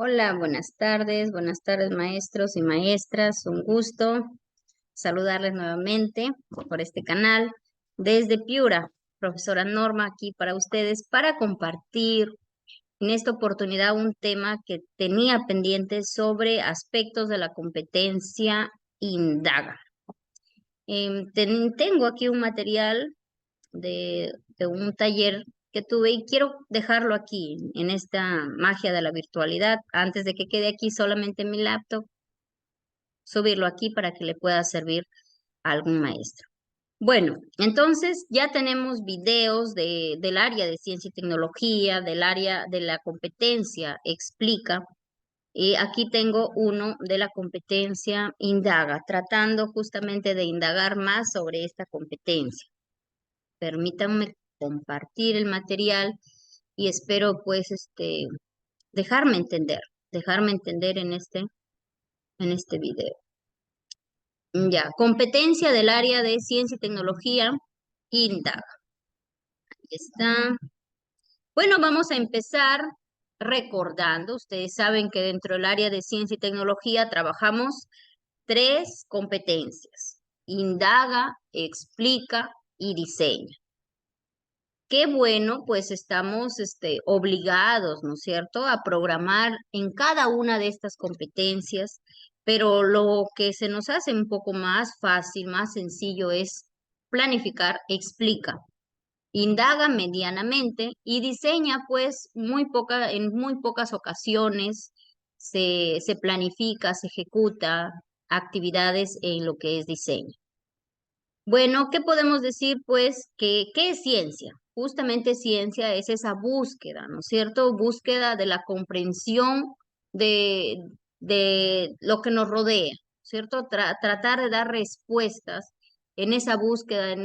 Hola, buenas tardes maestros y maestras, un gusto saludarles nuevamente por este canal desde Piura, profesora Norma aquí para ustedes para compartir en esta oportunidad un tema que tenía pendiente sobre aspectos de la competencia Indaga. Tengo aquí un material de un taller que tuve y quiero dejarlo aquí en esta magia de la virtualidad antes de que quede aquí solamente en mi laptop, subirlo aquí para que le pueda servir a algún maestro. Bueno, entonces ya tenemos videos del área de ciencia y tecnología, del área de la competencia, explica. Y aquí tengo uno de la competencia indaga, tratando justamente de indagar más sobre esta competencia. Permítanme compartir el material y espero pues dejarme entender en este video. Ya, competencia del área de ciencia y tecnología, INDAG. Ahí está. Bueno, vamos a empezar recordando. Ustedes saben que dentro del área de ciencia y tecnología trabajamos tres competencias: indaga, explica y diseña. Qué bueno, pues estamos obligados, ¿no es cierto?, a programar en cada una de estas competencias, pero lo que se nos hace un poco más fácil, más sencillo es planificar, explica, indaga medianamente y diseña, pues en muy pocas ocasiones se planifica, se ejecuta actividades en lo que es diseño. Bueno, ¿qué podemos decir? Pues que, ¿qué es ciencia? Justamente ciencia es esa búsqueda, ¿no es cierto? Búsqueda de la comprensión de, de lo que nos rodea, ¿cierto? Tratar de dar respuestas en esa búsqueda, de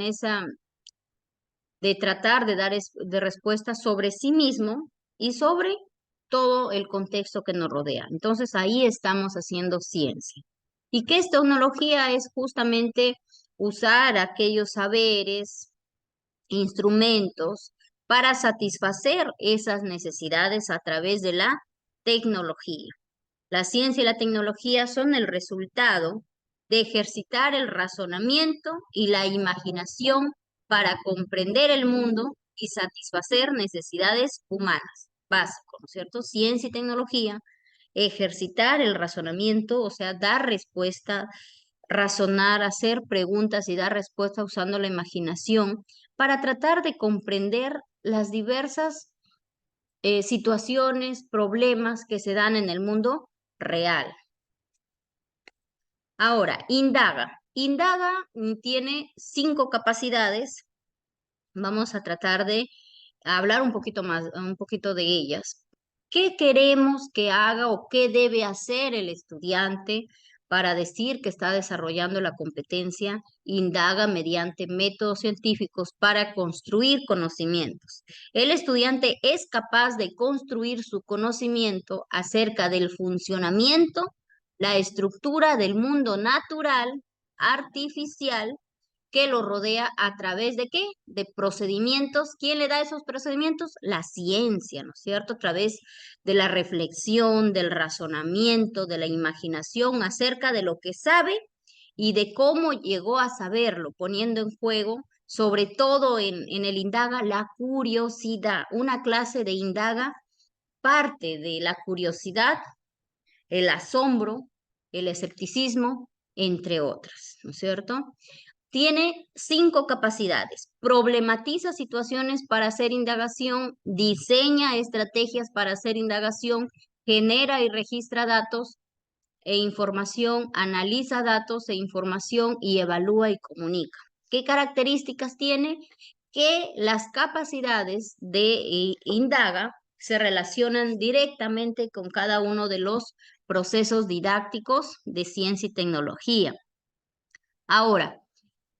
tratar de dar de respuestas sobre sí mismo y sobre todo el contexto que nos rodea. Entonces ahí estamos haciendo ciencia. ¿Y qué es tecnología? Es justamente usar aquellos saberes, instrumentos para satisfacer esas necesidades a través de la tecnología. La ciencia y la tecnología son el resultado de ejercitar el razonamiento y la imaginación para comprender el mundo y satisfacer necesidades humanas. Básico, ¿no es cierto? Ciencia y tecnología, ejercitar el razonamiento, o sea, dar respuesta, razonar, hacer preguntas y dar respuesta usando la imaginación para tratar de comprender las diversas situaciones, problemas que se dan en el mundo real. Ahora, indaga. Indaga tiene 5 capacidades. Vamos a tratar de hablar un poquito más, un poquito de ellas. ¿Qué queremos que haga o qué debe hacer el estudiante para decir que está desarrollando la competencia? Indaga mediante métodos científicos para construir conocimientos. El estudiante es capaz de construir su conocimiento acerca del funcionamiento, la estructura del mundo natural, artificial, que lo rodea a través de qué? De procedimientos. ¿Quién le da esos procedimientos? La ciencia, ¿no es cierto? A través de la reflexión, del razonamiento, de la imaginación acerca de lo que sabe y de cómo llegó a saberlo, poniendo en juego, sobre todo en el indaga, la curiosidad. Una clase de indaga parte de la curiosidad, el asombro, el escepticismo, entre otras, ¿no es cierto? Tiene 5 capacidades. Problematiza situaciones para hacer indagación, diseña estrategias para hacer indagación, genera y registra datos e información, analiza datos e información y evalúa y comunica. ¿Qué características tiene? Que las capacidades de indaga se relacionan directamente con cada uno de los procesos didácticos de ciencia y tecnología. Ahora,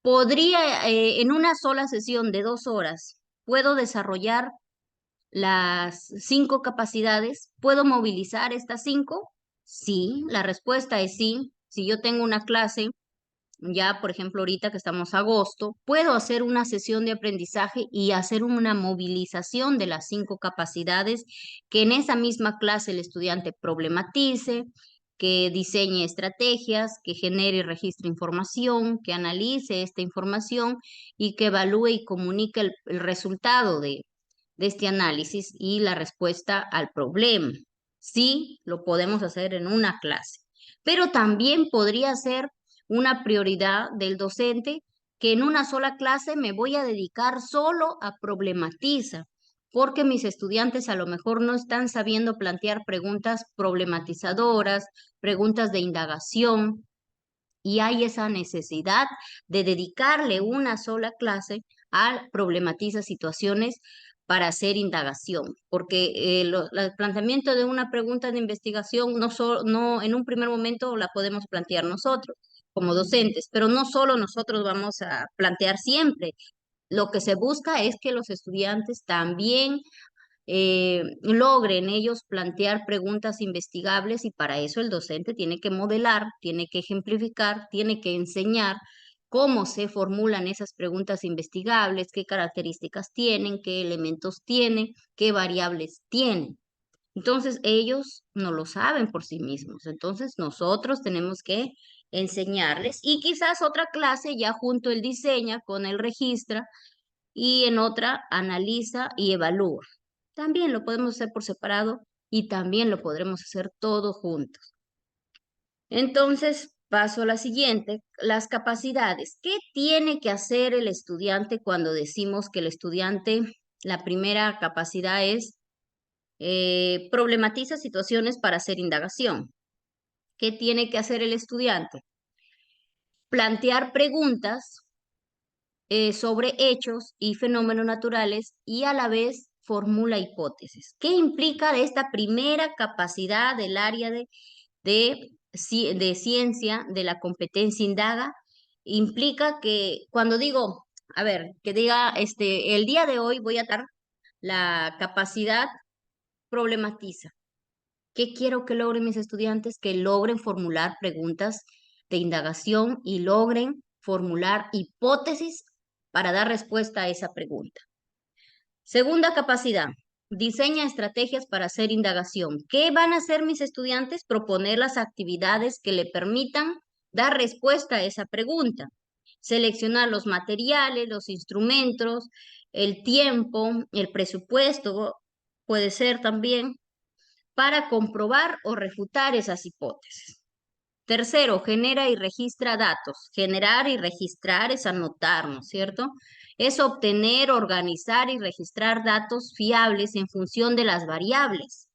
podría, en una sola sesión de 2 horas, ¿puedo desarrollar las 5 capacidades? ¿Puedo movilizar estas 5? Sí, la respuesta es sí. Si yo tengo una clase ya por ejemplo ahorita que estamos a agosto, puedo hacer una sesión de aprendizaje y hacer una movilización de las 5 capacidades que en esa misma clase el estudiante problematice, que diseñe estrategias, que genere y registre información, que analice esta información y que evalúe y comunique el resultado de este análisis y la respuesta al problema. Sí, lo podemos hacer en una clase, pero también podría ser una prioridad del docente que en una sola clase me voy a dedicar solo a problematizar, porque mis estudiantes a lo mejor no están sabiendo plantear preguntas problematizadoras, preguntas de indagación, y hay esa necesidad de dedicarle una sola clase a problematizar situaciones para hacer indagación, porque el planteamiento de una pregunta de investigación no en un primer momento la podemos plantear nosotros como docentes, pero no solo nosotros vamos a plantear siempre. Lo que se busca es que los estudiantes también logren ellos plantear preguntas investigables y para eso el docente tiene que modelar, tiene que ejemplificar, tiene que enseñar cómo se formulan esas preguntas investigables, qué características tienen, qué elementos tienen, qué variables tienen. Entonces ellos no lo saben por sí mismos, entonces nosotros tenemos que enseñarles y quizás otra clase ya junto el diseña con el registra y en otra analiza y evalúa. También lo podemos hacer por separado y también lo podremos hacer todo juntos. Entonces, paso a la siguiente, las capacidades. ¿Qué tiene que hacer el estudiante cuando decimos que el estudiante, la primera capacidad es problematiza situaciones para hacer indagación? ¿Qué tiene que hacer el estudiante? Plantear preguntas sobre hechos y fenómenos naturales y a la vez formula hipótesis. ¿Qué implica esta primera capacidad del área de ciencia de la competencia indaga? Implica que cuando digo, a ver, que diga, el día de hoy voy a dar la capacidad problematiza. ¿Qué quiero que logren mis estudiantes? Que logren formular preguntas de indagación y logren formular hipótesis para dar respuesta a esa pregunta. Segunda capacidad, diseña estrategias para hacer indagación. ¿Qué van a hacer mis estudiantes? Proponer las actividades que le permitan dar respuesta a esa pregunta. Seleccionar los materiales, los instrumentos, el tiempo, el presupuesto, puede ser también para comprobar o refutar esas hipótesis. Tercero, genera y registra datos. Generar y registrar es anotar, ¿no es cierto? Es obtener, organizar y registrar datos fiables en función de las variables.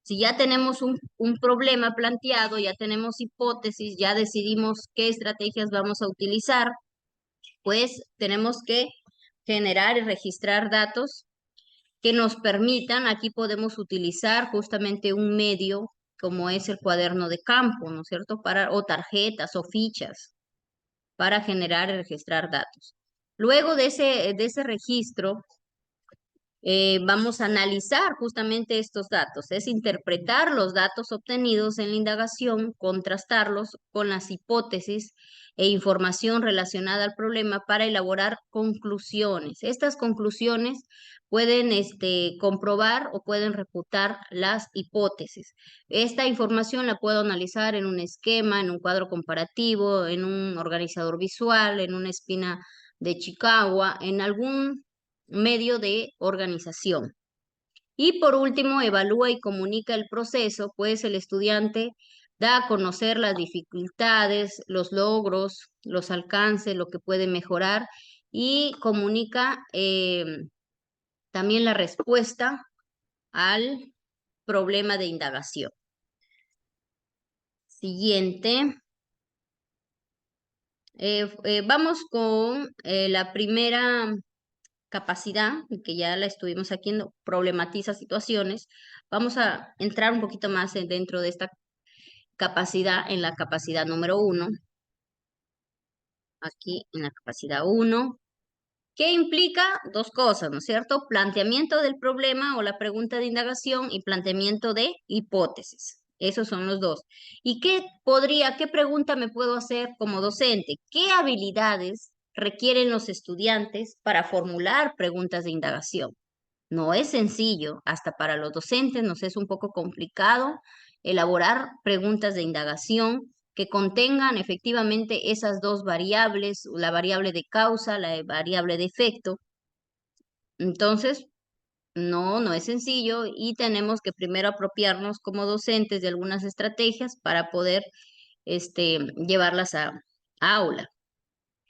Si ya tenemos un problema planteado, ya tenemos hipótesis, ya decidimos qué estrategias vamos a utilizar, pues tenemos que generar y registrar datos que nos permitan, aquí podemos utilizar justamente un medio como es el cuaderno de campo, ¿no es cierto? O tarjetas o fichas para generar y registrar datos. Luego de ese registro, vamos a analizar justamente estos datos, es interpretar los datos obtenidos en la indagación, contrastarlos con las hipótesis e información relacionada al problema para elaborar conclusiones. Estas conclusiones pueden comprobar o pueden refutar las hipótesis. Esta información la puedo analizar en un esquema, en un cuadro comparativo, en un organizador visual, en una espina de Chicago, en algún medio de organización. Y por último, evalúa y comunica el proceso, pues el estudiante da a conocer las dificultades, los logros, los alcances, lo que puede mejorar y comunica también la respuesta al problema de indagación. Siguiente. Vamos con la primera capacidad, que ya la estuvimos aquí, problematiza situaciones. Vamos a entrar un poquito más dentro de esta capacidad, en la capacidad número 1, aquí en la capacidad 1, que implica dos cosas, ¿no es cierto? Planteamiento del problema o la pregunta de indagación y planteamiento de hipótesis. Esos son los dos. ¿Y qué pregunta me puedo hacer como docente? ¿Qué habilidades requieren los estudiantes para formular preguntas de indagación? No es sencillo, hasta para los docentes nos es un poco complicado elaborar preguntas de indagación que contengan efectivamente esas dos variables, la variable de causa, la variable de efecto. Entonces, no es sencillo y tenemos que primero apropiarnos como docentes de algunas estrategias para poder llevarlas a aula.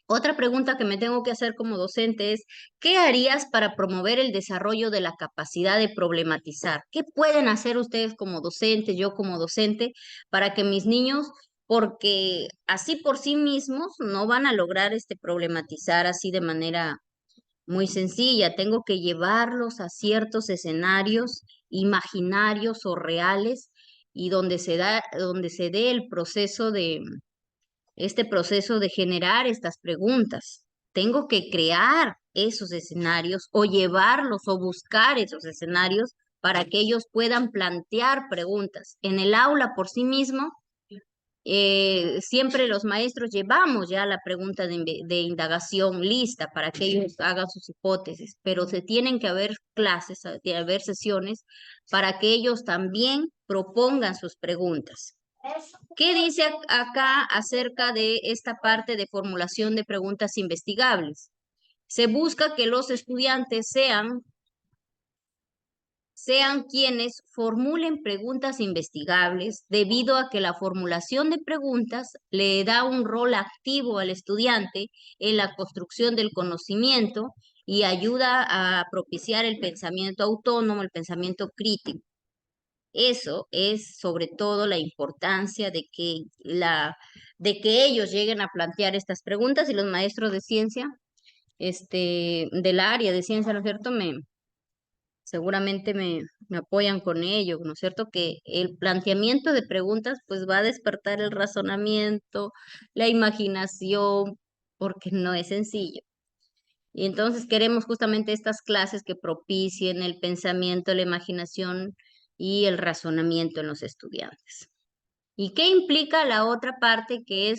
Otra pregunta que me tengo que hacer como docente es, ¿qué harías para promover el desarrollo de la capacidad de problematizar? ¿Qué pueden hacer ustedes como docentes, yo como docente, para que mis niños, porque así por sí mismos no van a lograr problematizar así de manera muy sencilla, tengo que llevarlos a ciertos escenarios imaginarios o reales y donde se dé el proceso este proceso de generar estas preguntas. Tengo que crear esos escenarios o llevarlos o buscar esos escenarios para que ellos puedan plantear preguntas. En el aula por sí mismo, siempre los maestros llevamos ya la pregunta de indagación lista para que ellos hagan sus hipótesis, pero se tienen que haber clases, tiene que haber sesiones para que ellos también propongan sus preguntas. ¿Qué dice acá acerca de esta parte de formulación de preguntas investigables? Se busca que los estudiantes sean quienes formulen preguntas investigables debido a que la formulación de preguntas le da un rol activo al estudiante en la construcción del conocimiento y ayuda a propiciar el pensamiento autónomo, el pensamiento crítico. Eso es sobre todo la importancia de que ellos lleguen a plantear estas preguntas y los maestros de ciencia, del área de ciencia, ¿no es cierto? Seguramente me apoyan con ello, ¿no es cierto? Que el planteamiento de preguntas pues va a despertar el razonamiento, la imaginación, porque no es sencillo. Y entonces queremos justamente estas clases que propicien el pensamiento, la imaginación y el razonamiento en los estudiantes. ¿Y qué implica la otra parte que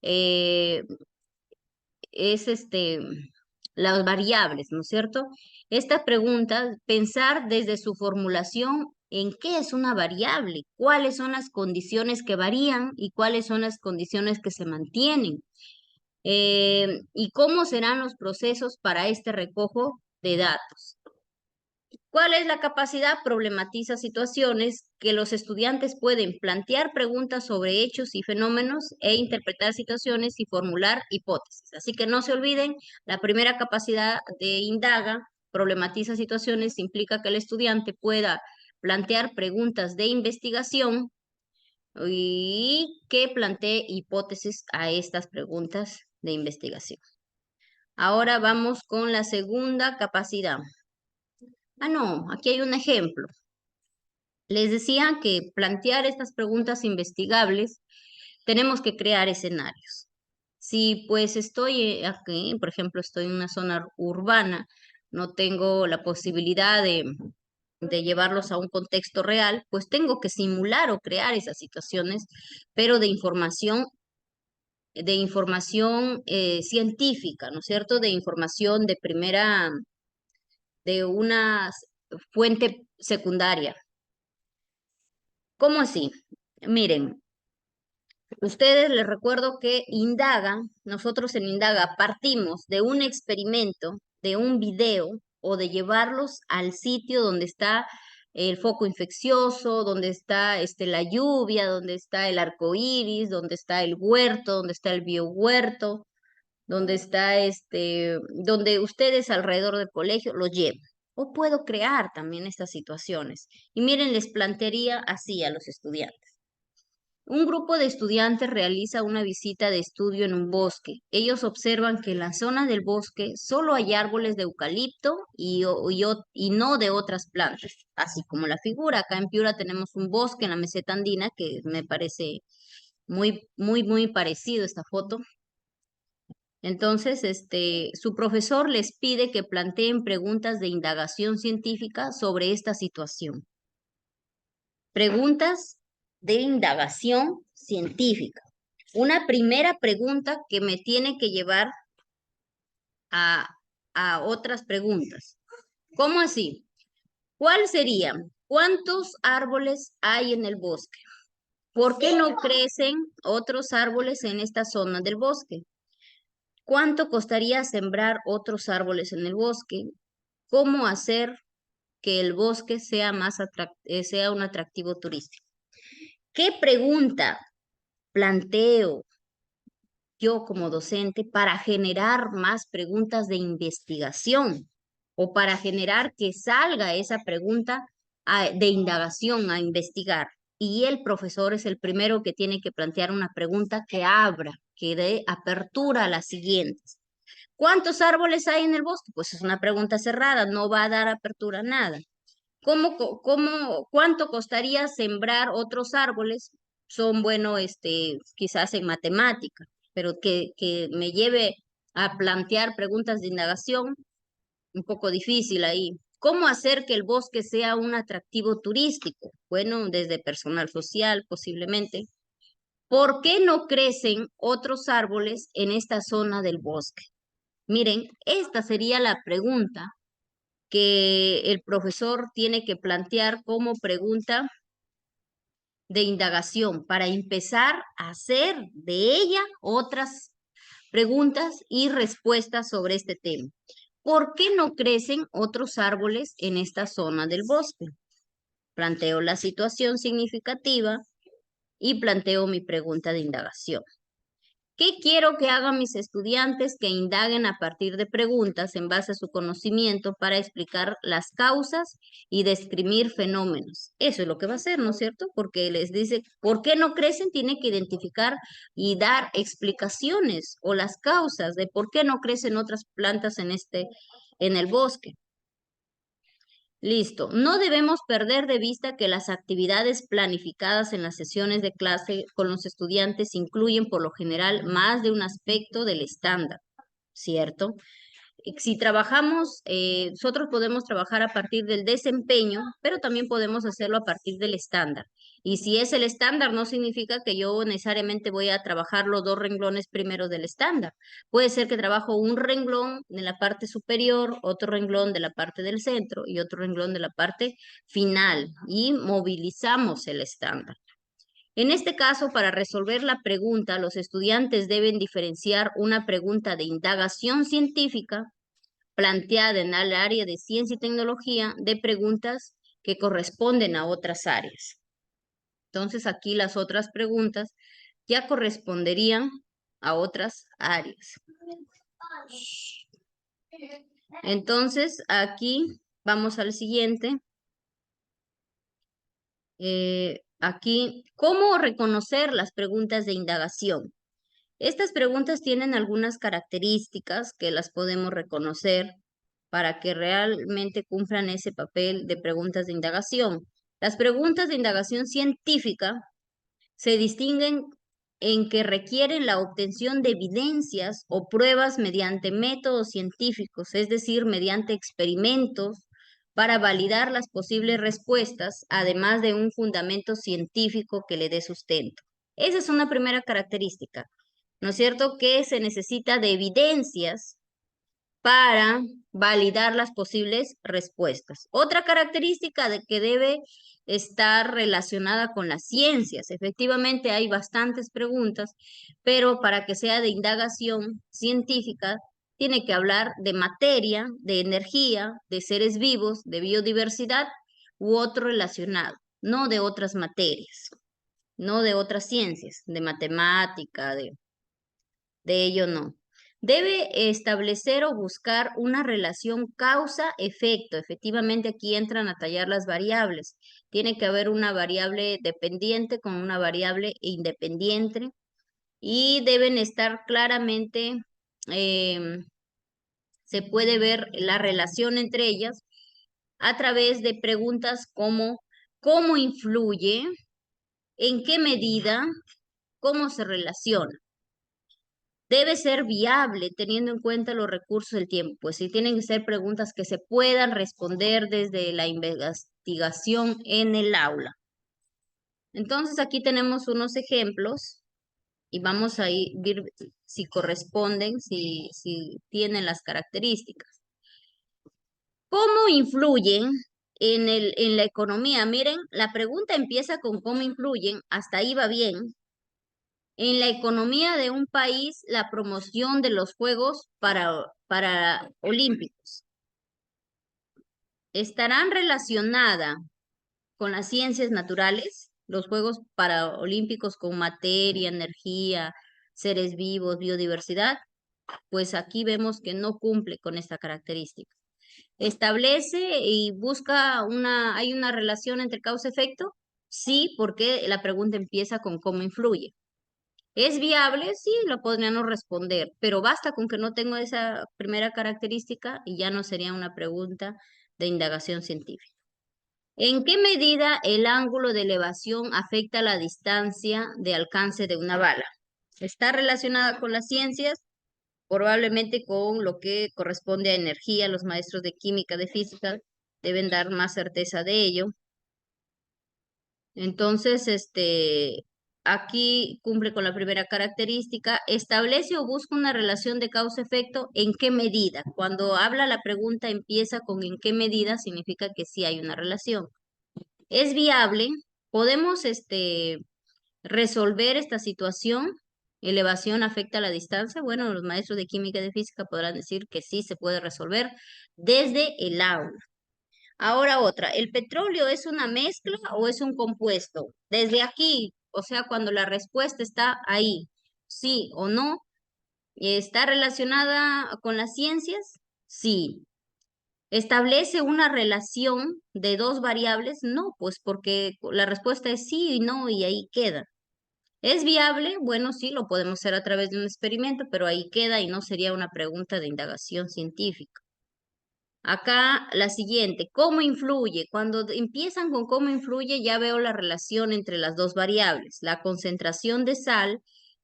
eh, es las variables, ¿no es cierto? Esta pregunta, pensar desde su formulación en qué es una variable, cuáles son las condiciones que varían y cuáles son las condiciones que se mantienen, y cómo serán los procesos para este recojo de datos. ¿Cuál es la capacidad? Problematiza situaciones que los estudiantes pueden plantear preguntas sobre hechos y fenómenos e interpretar situaciones y formular hipótesis. Así que no se olviden, la primera capacidad de indaga, problematiza situaciones, implica que el estudiante pueda plantear preguntas de investigación y que plantee hipótesis a estas preguntas de investigación. Ahora vamos con la segunda capacidad. No, aquí hay un ejemplo. Les decía que plantear estas preguntas investigables tenemos que crear escenarios. Si pues estoy aquí, por ejemplo, estoy en una zona urbana, no tengo la posibilidad de llevarlos a un contexto real, pues tengo que simular o crear esas situaciones, pero de información científica, ¿no es cierto? De información de una fuente secundaria. ¿Cómo así? Miren, ustedes les recuerdo que nosotros en Indaga partimos de un experimento, de un video o de llevarlos al sitio donde está el foco infeccioso, donde está la lluvia, donde está el arco iris, donde está el huerto, donde está el biohuerto, donde está donde ustedes alrededor del colegio lo llevan. O puedo crear también estas situaciones. Y miren, les plantearía así a los estudiantes. Un grupo de estudiantes realiza una visita de estudio en un bosque. Ellos observan que en la zona del bosque solo hay árboles de eucalipto y no de otras plantas. Así como la figura, acá en Piura tenemos un bosque en la meseta andina que me parece muy parecido esta foto. Entonces, su profesor les pide que planteen preguntas de indagación científica sobre esta situación. Preguntas de indagación científica. Una primera pregunta que me tiene que llevar a, a otras preguntas. ¿Cómo así? ¿Cuál sería? ¿Cuántos árboles hay en el bosque? ¿Por qué no crecen otros árboles en esta zona del bosque? ¿Cuánto costaría sembrar otros árboles en el bosque? ¿Cómo hacer que el bosque sea sea un atractivo turístico? ¿Qué pregunta planteo yo como docente para generar más preguntas de investigación o para generar que salga esa pregunta de indagación a investigar? Y el profesor es el primero que tiene que plantear una pregunta que abra, que dé apertura a las siguientes. ¿Cuántos árboles hay en el bosque? Pues es una pregunta cerrada, no va a dar apertura a nada. ¿Cuánto costaría sembrar otros árboles? Son buenos, quizás en matemática, pero que me lleve a plantear preguntas de indagación, un poco difícil ahí. ¿Cómo hacer que el bosque sea un atractivo turístico? Bueno, desde personal social, posiblemente. ¿Por qué no crecen otros árboles en esta zona del bosque? Miren, esta sería la pregunta que el profesor tiene que plantear como pregunta de indagación para empezar a hacer de ella otras preguntas y respuestas sobre este tema. ¿Por qué no crecen otros árboles en esta zona del bosque? Planteo la situación significativa y planteo mi pregunta de indagación. ¿Qué quiero que hagan mis estudiantes? Que indaguen a partir de preguntas en base a su conocimiento para explicar las causas y describir fenómenos. Eso es lo que va a hacer, ¿no es cierto? Porque les dice, ¿por qué no crecen? Tiene que identificar y dar explicaciones o las causas de por qué no crecen otras plantas en el bosque. Listo. No debemos perder de vista que las actividades planificadas en las sesiones de clase con los estudiantes incluyen por lo general más de un aspecto del estándar, ¿cierto? Si trabajamos, nosotros podemos trabajar a partir del desempeño, pero también podemos hacerlo a partir del estándar. Y si es el estándar, no significa que yo necesariamente voy a trabajar los dos renglones primero del estándar. Puede ser que trabajo un renglón de la parte superior, otro renglón de la parte del centro y otro renglón de la parte final y movilizamos el estándar. En este caso, para resolver la pregunta, los estudiantes deben diferenciar una pregunta de indagación científica planteada en el área de ciencia y tecnología de preguntas que corresponden a otras áreas. Entonces, aquí las otras preguntas ya corresponderían a otras áreas. Entonces, aquí vamos al siguiente. Aquí, ¿cómo reconocer las preguntas de indagación? Estas preguntas tienen algunas características que las podemos reconocer para que realmente cumplan ese papel de preguntas de indagación. Las preguntas de indagación científica se distinguen en que requieren la obtención de evidencias o pruebas mediante métodos científicos, es decir, mediante experimentos para validar las posibles respuestas, además de un fundamento científico que le dé sustento. Esa es una primera característica, ¿no es cierto? Que se necesita de evidencias para validar las posibles respuestas. Otra característica de que debe estar relacionada con las ciencias. Efectivamente, hay bastantes preguntas, pero para que sea de indagación científica, tiene que hablar de materia, de energía, de seres vivos, de biodiversidad u otro relacionado, no de otras materias, no de otras ciencias, de matemática, de ello no. Debe establecer o buscar una relación causa-efecto. Efectivamente, aquí entran a tallar las variables. Tiene que haber una variable dependiente con una variable independiente y deben estar claramente, se puede ver la relación entre ellas a través de preguntas como ¿cómo influye? ¿En qué medida? ¿Cómo se relaciona? Debe ser viable teniendo en cuenta los recursos del tiempo, pues sí tienen que ser preguntas que se puedan responder desde la investigación en el aula. Entonces aquí tenemos unos ejemplos y vamos a ver si corresponden, si tienen las características. ¿Cómo influyen en la economía? Miren, la pregunta empieza con cómo influyen, hasta ahí va bien. En la economía de un país, la promoción de los Juegos para Olímpicos. ¿Estarán relacionadas con las ciencias naturales, los Juegos Paralímpicos con materia, energía, seres vivos, biodiversidad? Pues aquí vemos que no cumple con esta característica. Establece y busca ¿hay una relación entre causa-efecto? Sí, porque la pregunta empieza con cómo influye. ¿Es viable? Sí, lo podríamos responder, pero basta con que no tenga esa primera característica y ya no sería una pregunta de indagación científica. ¿En qué medida el ángulo de elevación afecta la distancia de alcance de una bala? ¿Está relacionada con las ciencias? Probablemente con lo que corresponde a energía. Los maestros de química, de física, deben dar más certeza de ello. Entonces, aquí cumple con la primera característica. Establece o busca una relación de causa-efecto. ¿En qué medida? Cuando habla la pregunta empieza con ¿en qué medida? Significa que sí hay una relación. ¿Es viable? ¿Podemos resolver esta situación? ¿Elevación afecta la distancia? Bueno, los maestros de química y de física podrán decir que sí se puede resolver desde el aula. Ahora otra, ¿el petróleo es una mezcla o es un compuesto? Desde aquí, o sea, cuando la respuesta está ahí, sí o no, ¿está relacionada con las ciencias? Sí. ¿Establece una relación de dos variables? No, pues porque la respuesta es sí y no y ahí queda. ¿Es viable? Bueno, sí, lo podemos hacer a través de un experimento, pero ahí queda y no sería una pregunta de indagación científica. Acá la siguiente, ¿cómo influye? Cuando empiezan con cómo influye, ya veo la relación entre las dos variables, la concentración de sal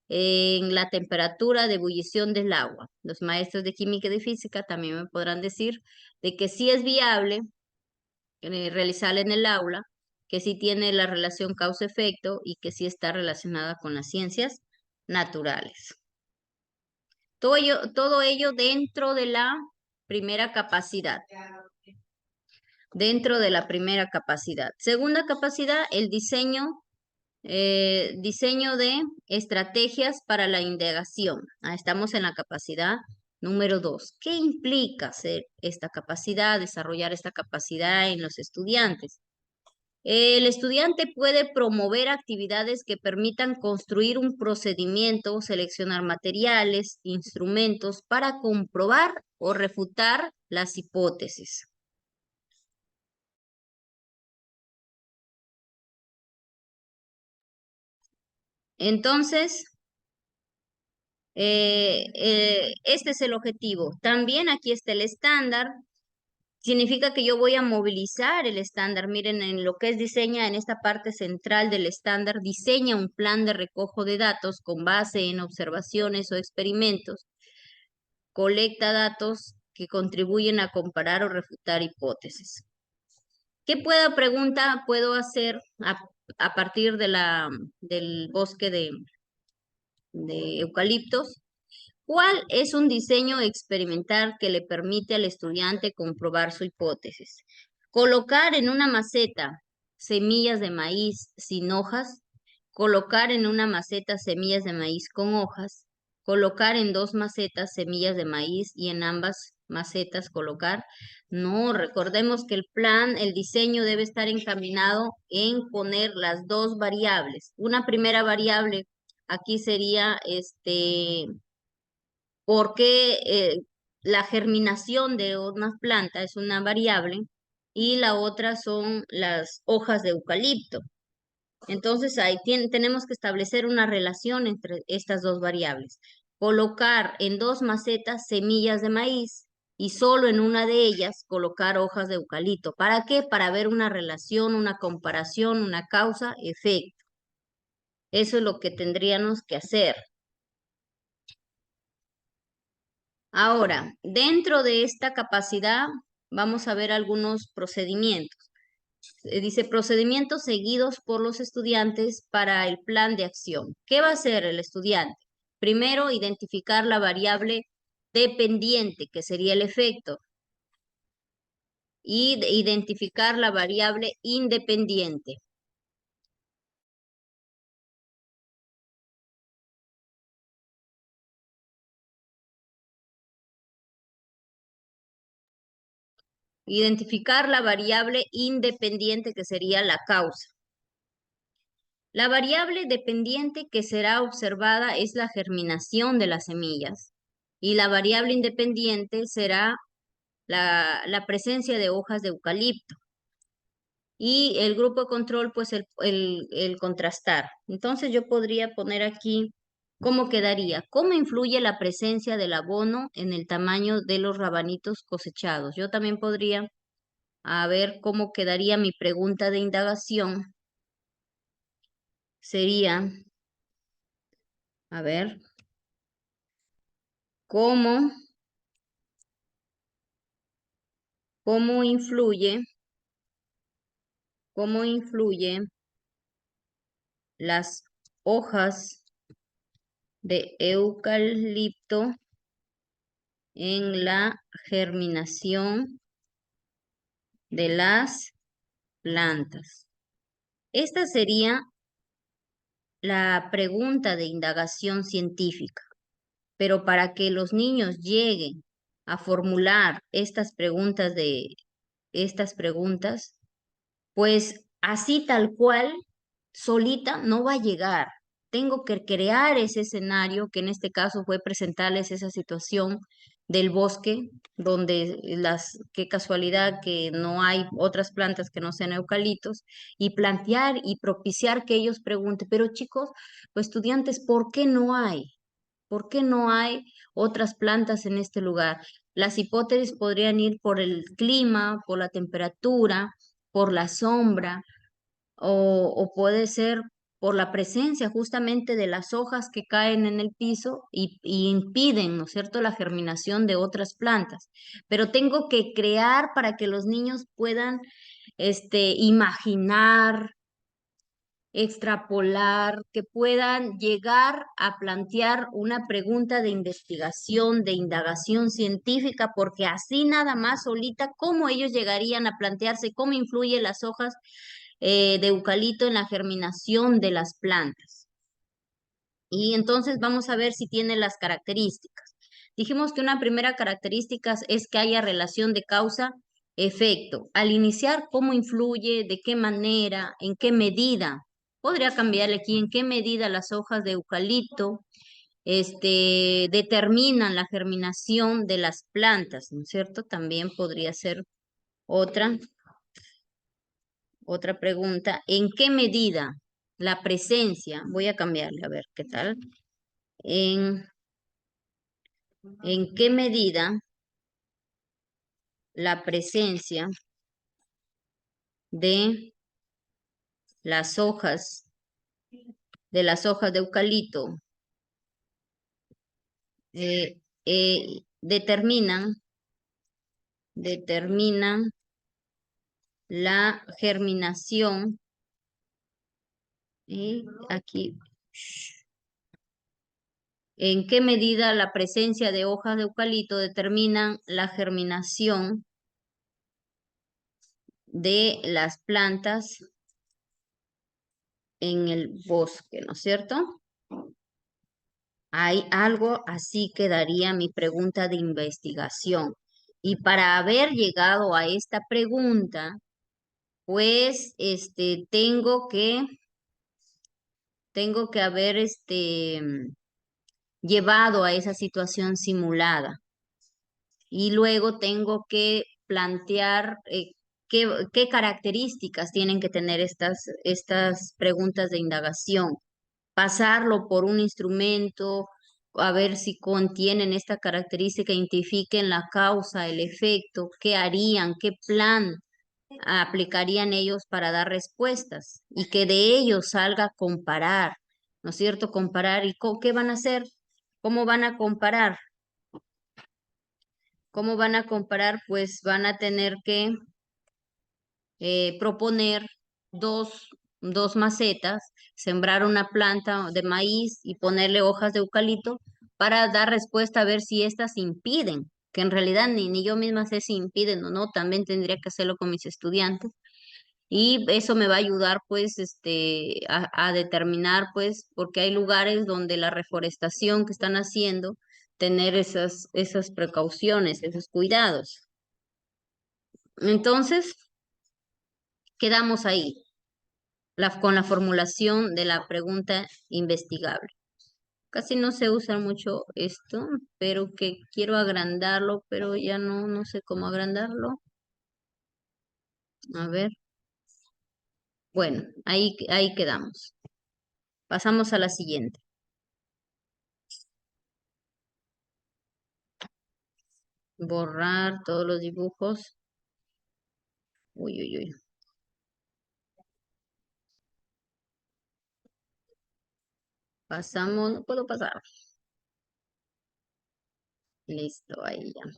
en la temperatura de ebullición del agua. Los maestros de química y de física también me podrán decir de que sí es viable realizarla en el aula, que sí tiene la relación causa-efecto y que sí está relacionada con las ciencias naturales. Todo ello dentro de la primera capacidad. Dentro de la primera capacidad. Segunda capacidad, el diseño de estrategias para la indagación. Estamos en la capacidad número 2. ¿Qué implica hacer esta capacidad, desarrollar esta capacidad en los estudiantes? El estudiante puede promover actividades que permitan construir un procedimiento, seleccionar materiales, instrumentos para comprobar o refutar las hipótesis. Entonces, este es el objetivo. También aquí está el estándar. Significa que yo voy a movilizar el estándar. Miren, en lo que es diseña, en esta parte central del estándar, diseña un plan de recojo de datos con base en observaciones o experimentos. Colecta datos que contribuyen a comparar o refutar hipótesis. ¿Qué pregunta puedo hacer a partir del bosque de eucaliptos? ¿Cuál es un diseño experimental que le permite al estudiante comprobar su hipótesis? Colocar en una maceta semillas de maíz sin hojas, colocar en una maceta semillas de maíz con hojas, colocar en dos macetas semillas de maíz y en ambas macetas colocar. No, recordemos que el diseño debe estar encaminado en poner las dos variables. Una primera variable aquí sería porque la germinación de una planta es una variable y la otra son las hojas de eucalipto. Entonces ahí tenemos que establecer una relación entre estas dos variables. Colocar en dos macetas semillas de maíz y solo en una de ellas colocar hojas de eucalipto. ¿Para qué? Para ver una relación, una comparación, una causa-efecto. Eso es lo que tendríamos que hacer. Ahora, dentro de esta capacidad, vamos a ver algunos procedimientos. Dice procedimientos seguidos por los estudiantes para el plan de acción. ¿Qué va a hacer el estudiante? Primero, identificar la variable dependiente, que sería el efecto, y identificar la variable independiente. Identificar la variable independiente, que sería la causa. La variable dependiente que será observada es la germinación de las semillas y la variable independiente será la presencia de hojas de eucalipto. Y el grupo de control, pues el contrastar. Entonces yo podría poner aquí cómo quedaría, cómo influye la presencia del abono en el tamaño de los rabanitos cosechados. Yo también podría, a ver cómo quedaría mi pregunta de indagación. Sería, a ver, ¿cómo, cómo influye, cómo influye las hojas de eucalipto en la germinación de las plantas? Esta sería la pregunta de indagación científica, pero para que los niños lleguen a formular estas preguntas, pues así tal cual, solita no va a llegar. Tengo que crear ese escenario, que en este caso fue presentarles esa situación del bosque, donde qué casualidad que no hay otras plantas que no sean eucaliptos, y plantear y propiciar que ellos pregunten, pero chicos o estudiantes, ¿por qué no hay? ¿Por qué no hay otras plantas en este lugar? Las hipótesis podrían ir por el clima, por la temperatura, por la sombra, o puede ser por la presencia justamente de las hojas que caen en el piso y impiden, ¿no es cierto?, la germinación de otras plantas. Pero tengo que crear para que los niños puedan, imaginar, extrapolar, que puedan llegar a plantear una pregunta de investigación, de indagación científica, porque así nada más solita, ¿cómo ellos llegarían a plantearse cómo influyen las hojas de eucalipto en la germinación de las plantas? Y entonces vamos a ver si tiene las características. Dijimos que una primera característica es que haya relación de causa-efecto. Al iniciar, ¿cómo influye? ¿De qué manera? ¿En qué medida? Podría cambiarle aquí en qué medida las hojas de eucalipto determinan la germinación de las plantas, ¿no es cierto? También podría ser otra, otra pregunta. ¿En qué medida la presencia? Voy a cambiarle, a ver qué tal. ¿En ¿En qué medida la presencia de las hojas, de eucalipto eh, determinan la germinación? Y aquí, ¿en qué medida la presencia de hojas de eucalipto determinan la germinación de las plantas en el bosque, ¿no es cierto? Hay algo así quedaría mi pregunta de investigación. Y para haber llegado a esta pregunta, pues tengo que haber llevado a esa situación simulada. Y luego tengo que plantear qué características tienen que tener estas preguntas de indagación, pasarlo por un instrumento, a ver si contienen esta característica, identifiquen la causa, el efecto, qué harían, qué plan aplicarían ellos para dar respuestas y que de ellos salga comparar, ¿no es cierto? Comparar y qué van a hacer, cómo van a comparar, cómo van a comparar, pues van a tener que proponer dos macetas, sembrar una planta de maíz y ponerle hojas de eucalipto para dar respuesta a ver si estas impiden, que en realidad ni yo misma sé si impiden o no, también tendría que hacerlo con mis estudiantes. Y eso me va a ayudar pues a determinar pues porque hay lugares donde la reforestación que están haciendo, tener esas precauciones, esos cuidados. Entonces, quedamos ahí con la formulación de la pregunta investigable. Casi no se usa mucho esto, pero que quiero agrandarlo, pero ya no sé cómo agrandarlo. A ver. Bueno, ahí quedamos. Pasamos a la siguiente. Borrar todos los dibujos. Uy, uy, uy. Pasamos, no puedo pasar. Listo, ahí ya.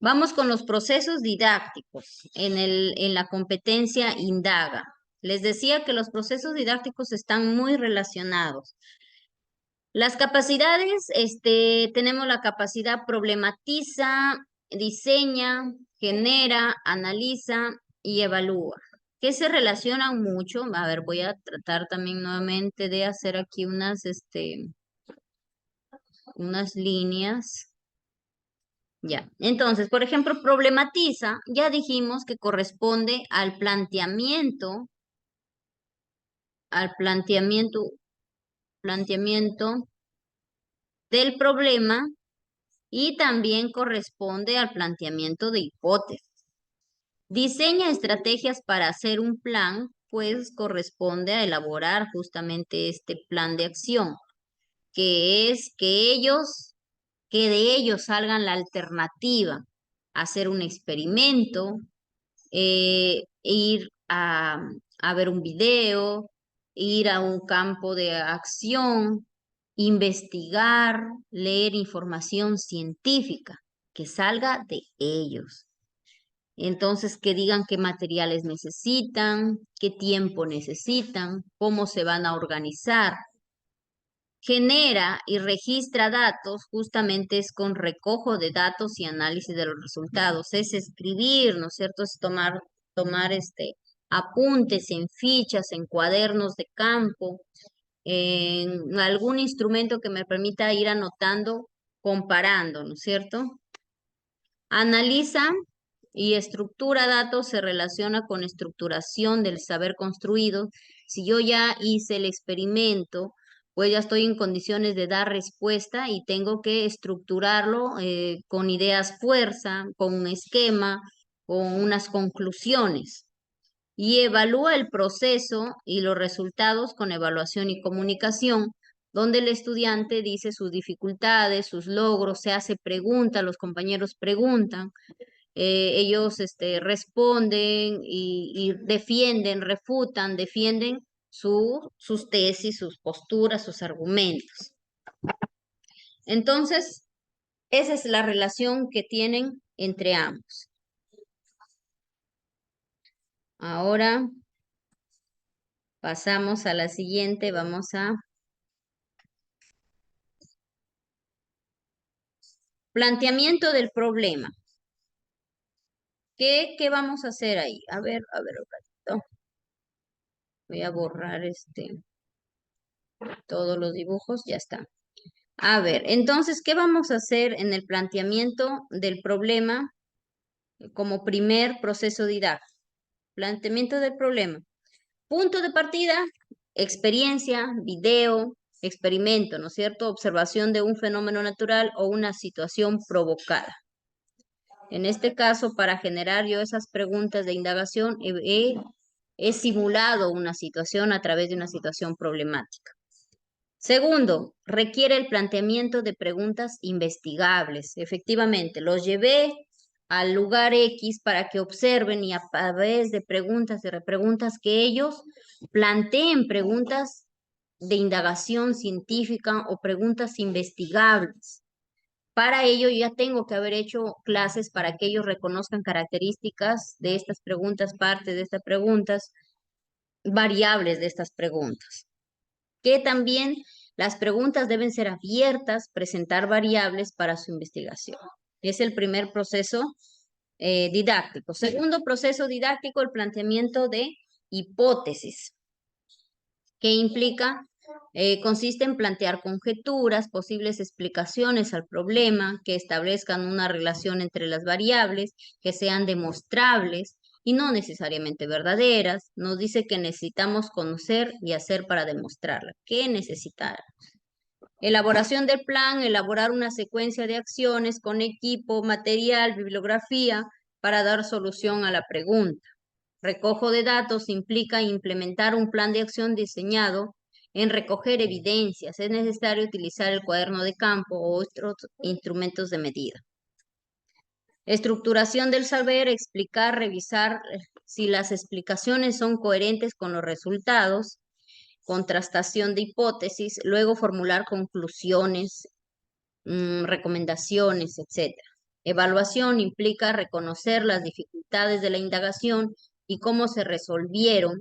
Vamos con los procesos didácticos en la competencia indaga. Les decía que los procesos didácticos están muy relacionados. Las capacidades, tenemos la capacidad problematiza, diseña, genera, analiza y evalúa, que se relacionan mucho. A ver, voy a tratar también nuevamente de hacer aquí unas líneas. Ya. Entonces, por ejemplo, problematiza, ya dijimos que corresponde al planteamiento del problema y también corresponde al planteamiento de hipótesis. Diseña estrategias para hacer un plan, pues corresponde a elaborar justamente este plan de acción, que es que de ellos salgan la alternativa, hacer un experimento, ir a ver un video, ir a un campo de acción, investigar, leer información científica que salga de ellos. Entonces, que digan qué materiales necesitan, qué tiempo necesitan, cómo se van a organizar. Genera y registra datos, justamente es con recojo de datos y análisis de los resultados. Es escribir, ¿no es cierto? Es tomar apuntes en fichas, en cuadernos de campo, en algún instrumento que me permita ir anotando, comparando, ¿no es cierto? Analiza y estructura datos, se relaciona con estructuración del saber construido. Si yo ya hice el experimento, pues ya estoy en condiciones de dar respuesta y tengo que estructurarlo con ideas fuerza, con un esquema, con unas conclusiones. Y evalúa el proceso y los resultados con evaluación y comunicación, donde el estudiante dice sus dificultades, sus logros, se hace preguntas, los compañeros preguntan, ellos responden y defienden, refutan, defienden sus tesis, sus posturas, sus argumentos. Entonces, esa es la relación que tienen entre ambos. Ahora pasamos a la siguiente, vamos a planteamiento del problema. ¿Qué vamos a hacer ahí? A ver, un ratito. Voy a borrar todos los dibujos, ya está. A ver, entonces, ¿qué vamos a hacer en el planteamiento del problema como primer proceso didáctico? Planteamiento del problema. Punto de partida, experiencia, video, experimento, ¿no es cierto? Observación de un fenómeno natural o una situación provocada. En este caso, para generar yo esas preguntas de indagación, he simulado una situación a través de una situación problemática. Segundo, requiere el planteamiento de preguntas investigables. Efectivamente, los llevé al lugar X para que observen y a través de preguntas, de repreguntas, que ellos planteen preguntas de indagación científica o preguntas investigables. Para ello ya tengo que haber hecho clases para que ellos reconozcan características de estas preguntas, partes de estas preguntas, variables de estas preguntas. Que también las preguntas deben ser abiertas, presentar variables para su investigación. Es el primer proceso didáctico. Segundo proceso didáctico, el planteamiento de hipótesis, que implica, consiste en plantear conjeturas, posibles explicaciones al problema, que establezcan una relación entre las variables, que sean demostrables y no necesariamente verdaderas. Nos dice que necesitamos conocer y hacer para demostrarla. ¿Qué necesitar? Elaboración del plan, elaborar una secuencia de acciones con equipo, material, bibliografía para dar solución a la pregunta. Recojo de datos implica implementar un plan de acción diseñado en recoger evidencias. Es necesario utilizar el cuaderno de campo o otros instrumentos de medida. Estructuración del saber, explicar, revisar si las explicaciones son coherentes con los resultados. Contrastación de hipótesis, luego formular conclusiones, recomendaciones, etcétera. Evaluación implica reconocer las dificultades de la indagación y cómo se resolvieron,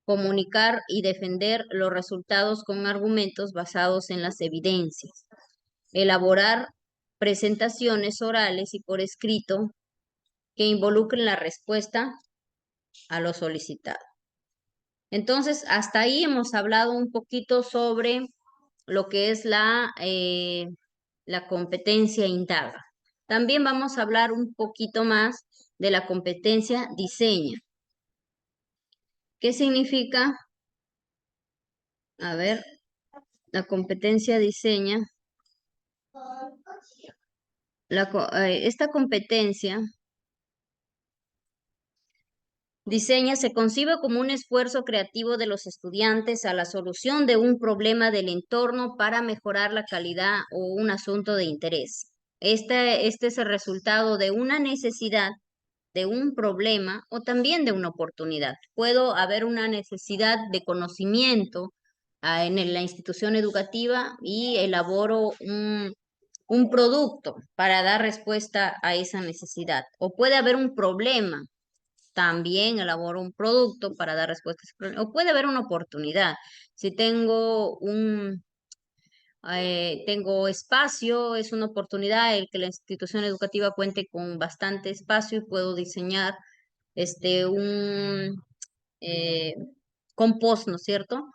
comunicar y defender los resultados con argumentos basados en las evidencias. Elaborar presentaciones orales y por escrito que involucren la respuesta a lo solicitado. Entonces, hasta ahí hemos hablado un poquito sobre lo que es la competencia indaga. También vamos a hablar un poquito más de la competencia diseña. ¿Qué significa? A ver, la competencia diseña. Esta competencia diseña se concibe como un esfuerzo creativo de los estudiantes a la solución de un problema del entorno para mejorar la calidad o un asunto de interés. Este es el resultado de una necesidad, de un problema o también de una oportunidad. Puedo haber una necesidad de conocimiento en la institución educativa y elaboro un producto para dar respuesta a esa necesidad. O puede haber un problema, también elaboro un producto para dar respuesta a ese problema. O puede haber una oportunidad. Si tengo espacio, es una oportunidad el que la institución educativa cuente con bastante espacio y puedo diseñar un eh, compost, ¿no es cierto?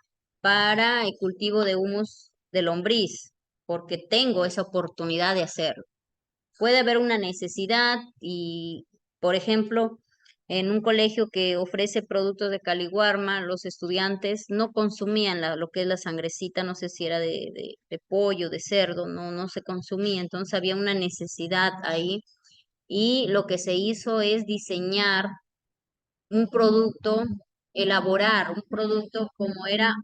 Para el cultivo de humus de lombriz, porque tengo esa oportunidad de hacerlo. Puede haber una necesidad y, por ejemplo, en un colegio que ofrece productos de Caliwarma, los estudiantes no consumían lo que es la sangrecita, no sé si era de pollo, de cerdo, no se consumía, entonces había una necesidad ahí y lo que se hizo es diseñar un producto, elaborar un producto como era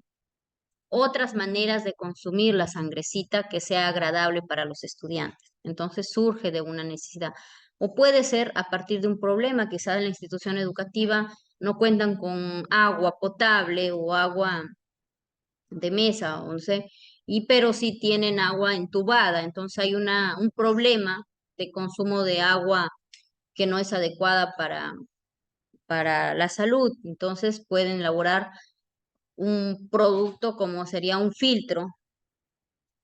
otras maneras de consumir la sangrecita que sea agradable para los estudiantes. Entonces surge de una necesidad. O puede ser a partir de un problema, quizás en la institución educativa no cuentan con agua potable o agua de mesa, o no sé, pero sí tienen agua entubada. Entonces hay un problema de consumo de agua que no es adecuada para la salud. Entonces pueden elaborar un producto como sería un filtro,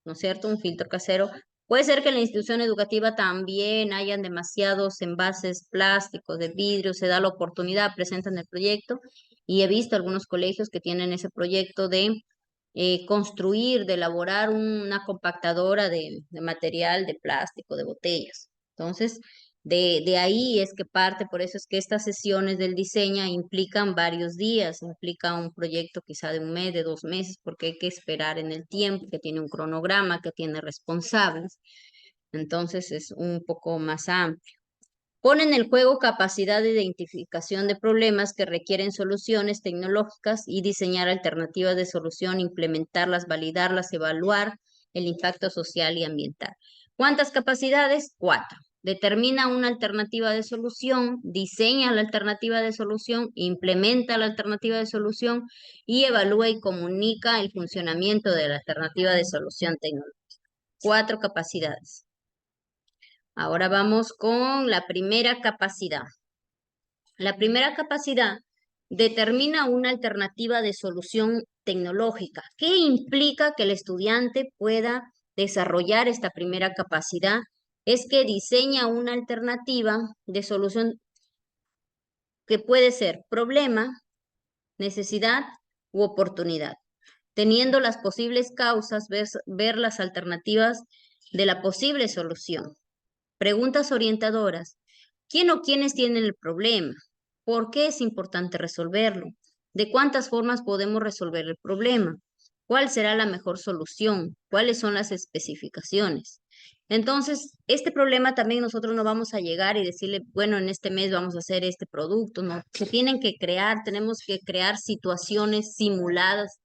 ¿no es cierto? Un filtro casero. Puede ser que en la institución educativa también hayan demasiados envases plásticos, de vidrio, se da la oportunidad, presentan el proyecto y he visto algunos colegios que tienen ese proyecto de construir, de elaborar una compactadora de material, de plástico, de botellas. Entonces, de ahí es que parte, por eso es que estas sesiones del diseño implican varios días, implica un proyecto quizá de un mes, de 2 meses, porque hay que esperar en el tiempo, que tiene un cronograma, que tiene responsables. Entonces es un poco más amplio. Pone en el juego capacidad de identificación de problemas que requieren soluciones tecnológicas y diseñar alternativas de solución, implementarlas, validarlas, evaluar el impacto social y ambiental. ¿Cuántas capacidades? 4. Determina una alternativa de solución, diseña la alternativa de solución, implementa la alternativa de solución y evalúa y comunica el funcionamiento de la alternativa de solución tecnológica. 4 capacidades. Ahora vamos con la primera capacidad. La primera capacidad determina una alternativa de solución tecnológica. ¿Qué implica que el estudiante pueda desarrollar esta primera capacidad? Es que diseña una alternativa de solución que puede ser problema, necesidad u oportunidad. Teniendo las posibles causas, ver las alternativas de la posible solución. Preguntas orientadoras. ¿Quién o quiénes tienen el problema? ¿Por qué es importante resolverlo? ¿De cuántas formas podemos resolver el problema? ¿Cuál será la mejor solución? ¿Cuáles son las especificaciones? Entonces, este problema también nosotros no vamos a llegar y decirle, bueno, en este mes vamos a hacer este producto, no. Se tienen que crear, tenemos que crear situaciones simuladas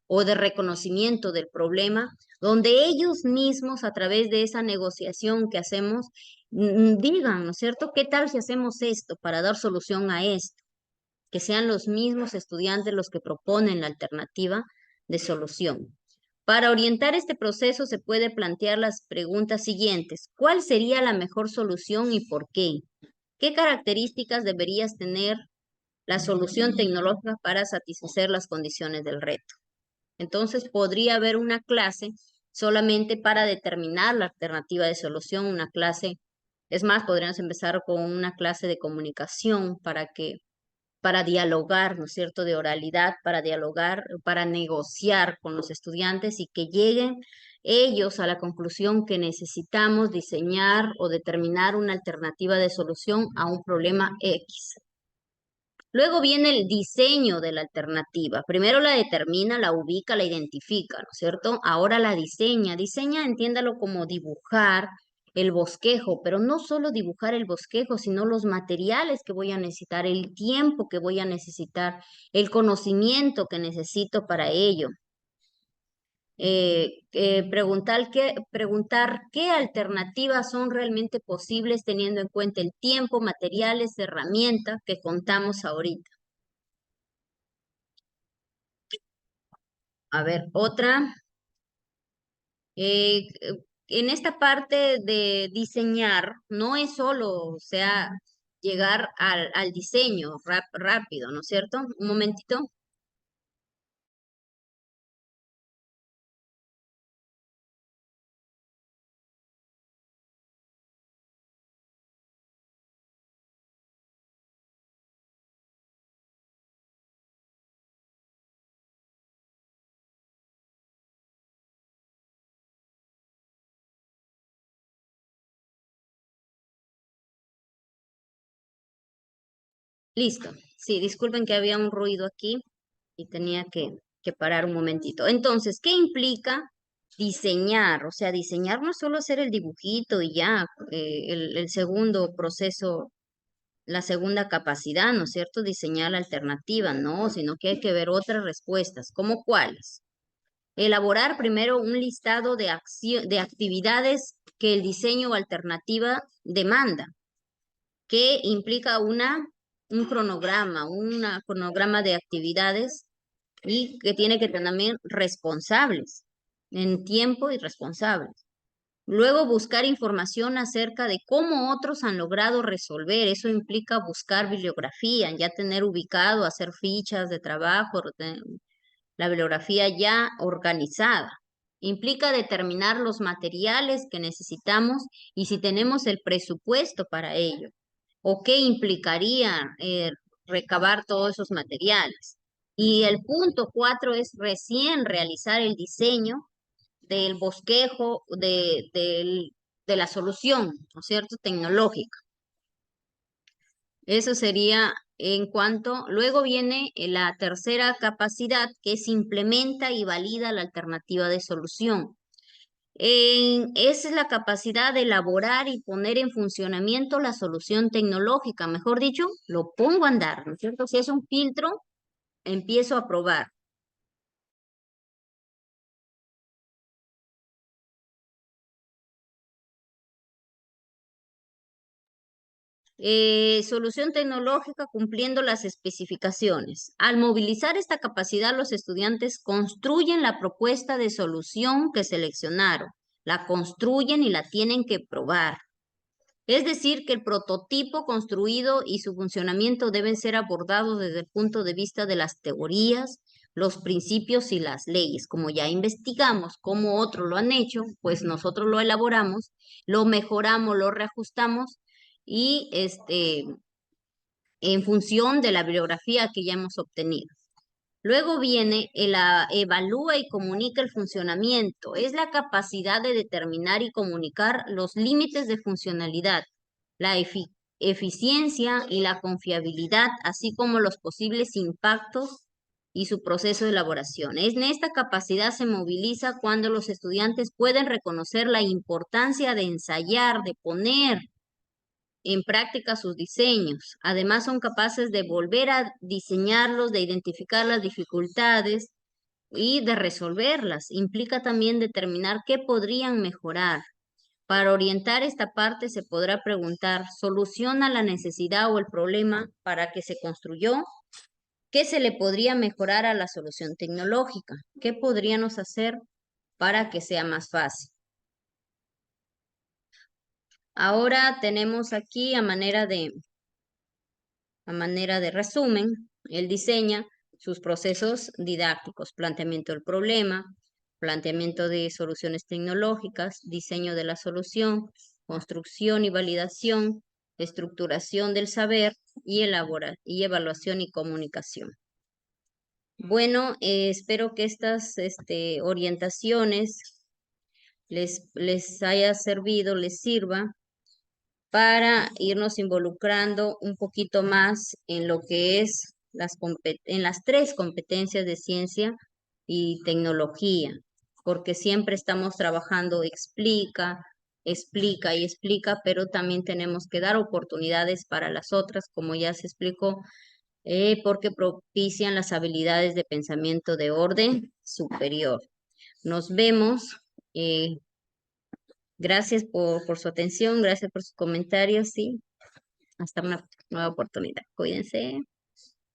o de reconocimiento del problema, donde ellos mismos, a través de esa negociación que hacemos, digan, ¿no es cierto? ¿Qué tal si hacemos esto para dar solución a esto? Que sean los mismos estudiantes los que proponen la alternativa de solución. Para orientar este proceso se puede plantear las preguntas siguientes. ¿Cuál sería la mejor solución y por qué? ¿Qué características deberías tener la solución tecnológica para satisfacer las condiciones del reto? Entonces podría haber una clase solamente para determinar la alternativa de solución, una clase, es más, podríamos empezar con una clase de comunicación para dialogar, ¿no es cierto?, de oralidad, para dialogar, para negociar con los estudiantes y que lleguen ellos a la conclusión que necesitamos diseñar o determinar una alternativa de solución a un problema X. Luego viene el diseño de la alternativa. Primero la determina, la ubica, la identifica, ¿no es cierto? Ahora la diseña. Diseña, entiéndalo como dibujar el bosquejo, pero no solo dibujar el bosquejo, sino los materiales que voy a necesitar, el tiempo que voy a necesitar, el conocimiento que necesito para ello. Preguntar qué alternativas son realmente posibles teniendo en cuenta el tiempo, materiales, herramientas que contamos ahorita. A ver, otra. En esta parte de diseñar, no es solo, o sea, llegar al diseño rápido, ¿no es cierto? Un momentito. Listo. Sí, disculpen que había un ruido aquí y tenía que parar un momentito. Entonces, ¿qué implica diseñar? O sea, diseñar no es solo hacer el dibujito y ya, el segundo proceso, la segunda capacidad, ¿no es cierto? Diseñar la alternativa, no, sino que hay que ver otras respuestas, ¿cómo cuáles? Elaborar primero un listado de actividades que el diseño alternativa demanda, que implica un cronograma de actividades y que tiene que tener también responsables en tiempo y responsables. Luego buscar información acerca de cómo otros han logrado resolver. Eso implica buscar bibliografía, ya tener ubicado, hacer fichas de trabajo, la bibliografía ya organizada. Implica determinar los materiales que necesitamos y si tenemos el presupuesto para ello. O qué implicaría recabar todos esos materiales. Y el punto 4 es recién realizar el diseño del bosquejo de la solución, ¿no es cierto?, tecnológica. Eso sería en cuanto, luego viene la tercera capacidad que es implementa y valida la alternativa de solución. Esa es la capacidad de elaborar y poner en funcionamiento la solución tecnológica, mejor dicho, lo pongo a andar, ¿no es cierto? Si es un filtro, empiezo a probar. Solución tecnológica cumpliendo las especificaciones. Al movilizar esta capacidad, los estudiantes construyen la propuesta de solución que seleccionaron, la construyen y la tienen que probar. Es decir, que el prototipo construido y su funcionamiento deben ser abordados desde el punto de vista de las teorías, los principios y las leyes. Como ya investigamos cómo otros lo han hecho, pues nosotros lo elaboramos, lo mejoramos, lo reajustamos y en función de la bibliografía que ya hemos obtenido. Luego viene el evalúa y comunica el funcionamiento. Es la capacidad de determinar y comunicar los límites de funcionalidad, la eficiencia y la confiabilidad, así como los posibles impactos y su proceso de elaboración. En esta capacidad se moviliza cuando los estudiantes pueden reconocer la importancia de ensayar, de poner en práctica sus diseños. Además, son capaces de volver a diseñarlos, de identificar las dificultades y de resolverlas. Implica también determinar qué podrían mejorar. Para orientar esta parte se podrá preguntar, ¿soluciona la necesidad o el problema para que se construyó? ¿Qué se le podría mejorar a la solución tecnológica? ¿Qué podríamos hacer para que sea más fácil? Ahora tenemos aquí a manera de resumen, él diseña sus procesos didácticos, planteamiento del problema, planteamiento de soluciones tecnológicas, diseño de la solución, construcción y validación, estructuración del saber y evaluación y comunicación. Bueno, espero que estas orientaciones les haya servido, les sirva para irnos involucrando un poquito más en lo que es en las tres competencias de ciencia y tecnología, porque siempre estamos trabajando explica y explica, pero también tenemos que dar oportunidades para las otras, como ya se explicó, porque propician las habilidades de pensamiento de orden superior. Nos vemos. Gracias por su atención, gracias por sus comentarios y hasta una nueva oportunidad. Cuídense.